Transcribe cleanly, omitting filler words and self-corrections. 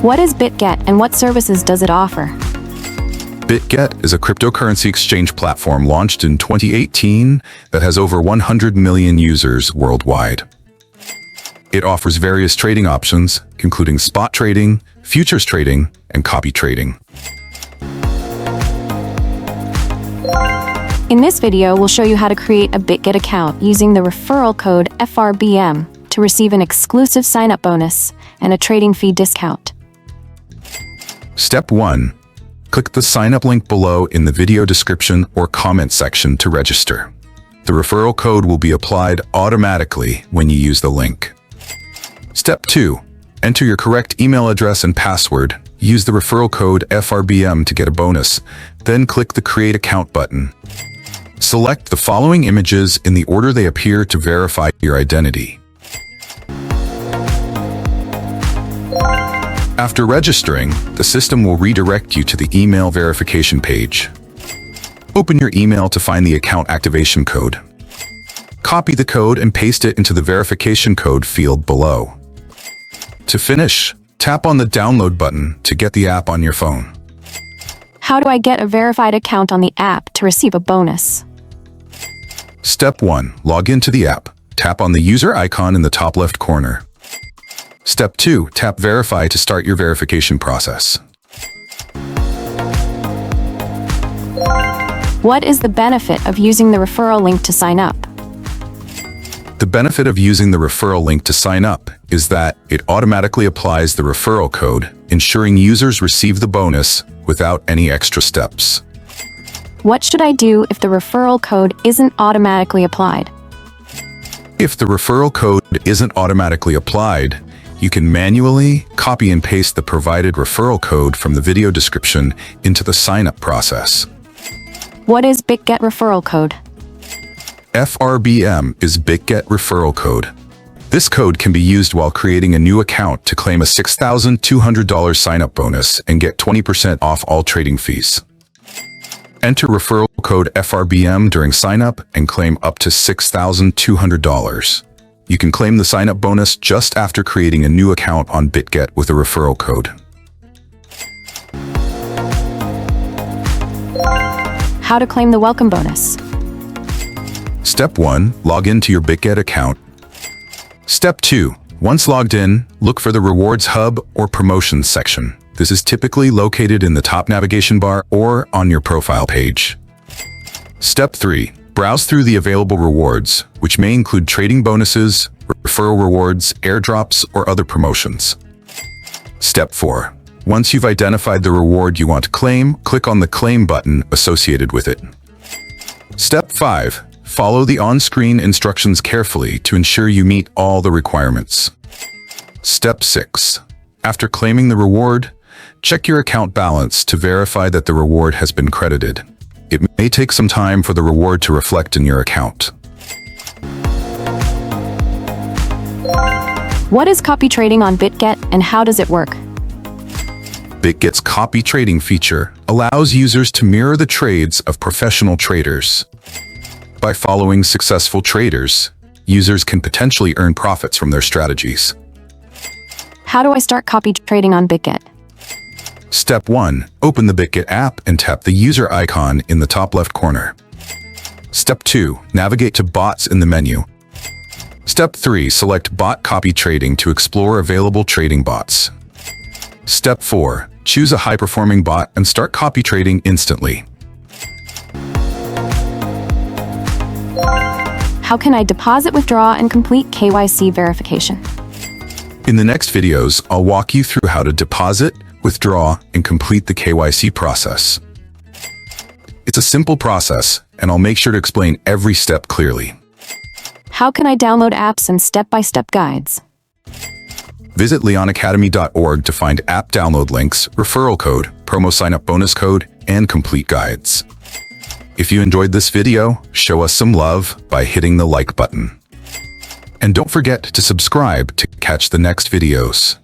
What is Bitget and what services does it offer? Bitget is a cryptocurrency exchange platform launched in 2018 that has over 100 million users worldwide. It offers various trading options, including spot trading, futures trading, and copy trading. In this video, we'll show you how to create a Bitget account using the referral code frbm to receive an exclusive sign-up bonus and a trading fee discount. Step 1. Click the sign-up link below in the video description or comment section to register. The referral code will be applied automatically when you use the link. Step 2. Enter your correct email address and password. Use the referral code frbm to get a bonus. Then click the Create Account button. Select the following images in the order they appear to verify your identity. After registering, the system will redirect you to the email verification page. Open your email to find the account activation code. Copy the code and paste it into the verification code field below. To finish, tap on the download button to get the app on your phone. How do I get a verified account on the app to receive a bonus? Step 1. Log into the app. Tap on the user icon in the top left corner. Step 2. Tap Verify to start your verification process. What is the benefit of using the referral link to sign up? The benefit of using the referral link to sign up is that it automatically applies the referral code, ensuring users receive the bonus without any extra steps. What should I do if the referral code isn't automatically applied? If the referral code isn't automatically applied, you can manually copy and paste the provided referral code from the video description into the sign-up process. What is Bitget referral code? frbm is Bitget Referral Code. This code can be used while creating a new account to claim a $6,200 sign-up bonus and get 20% off all trading fees. Enter referral code frbm during sign-up and claim up to $6,200. You can claim the sign-up bonus just after creating a new account on Bitget with a referral code. How to claim the welcome bonus? Step 1. Log into your Bitget account. Step 2. Once logged in, look for the Rewards Hub or Promotions section. This is typically located in the top navigation bar or on your profile page. Step 3. Browse through the available rewards, which may include trading bonuses, referral rewards, airdrops, or other promotions. Step 4. Once you've identified the reward you want to claim, click on the Claim button associated with it. Step 5. Follow the on-screen instructions carefully to ensure you meet all the requirements. Step 6. After claiming the reward, check your account balance to verify that the reward has been credited. It may take some time for the reward to reflect in your account. What is copy trading on Bitget and how does it work? Bitget's copy trading feature allows users to mirror the trades of professional traders. By following successful traders, users can potentially earn profits from their strategies. How do I start copy trading on Bitget? Step 1. Open the Bitget app and tap the user icon in the top left corner. Step 2. Navigate to Bots in the menu. Step 3. Select Bot Copy Trading to explore available trading bots. Step 4. Choose a high-performing bot and start copy trading instantly. How can I deposit, withdraw, and complete KYC verification? In the next videos, I'll walk you through how to deposit, withdraw, and complete the KYC process. It's a simple process, and I'll make sure to explain every step clearly. How can I download apps and step-by-step guides? Visit leonacademy.org to find app download links, referral code, promo sign-up bonus code, and complete guides. If you enjoyed this video, show us some love by hitting the like button. And don't forget to subscribe to catch the next videos.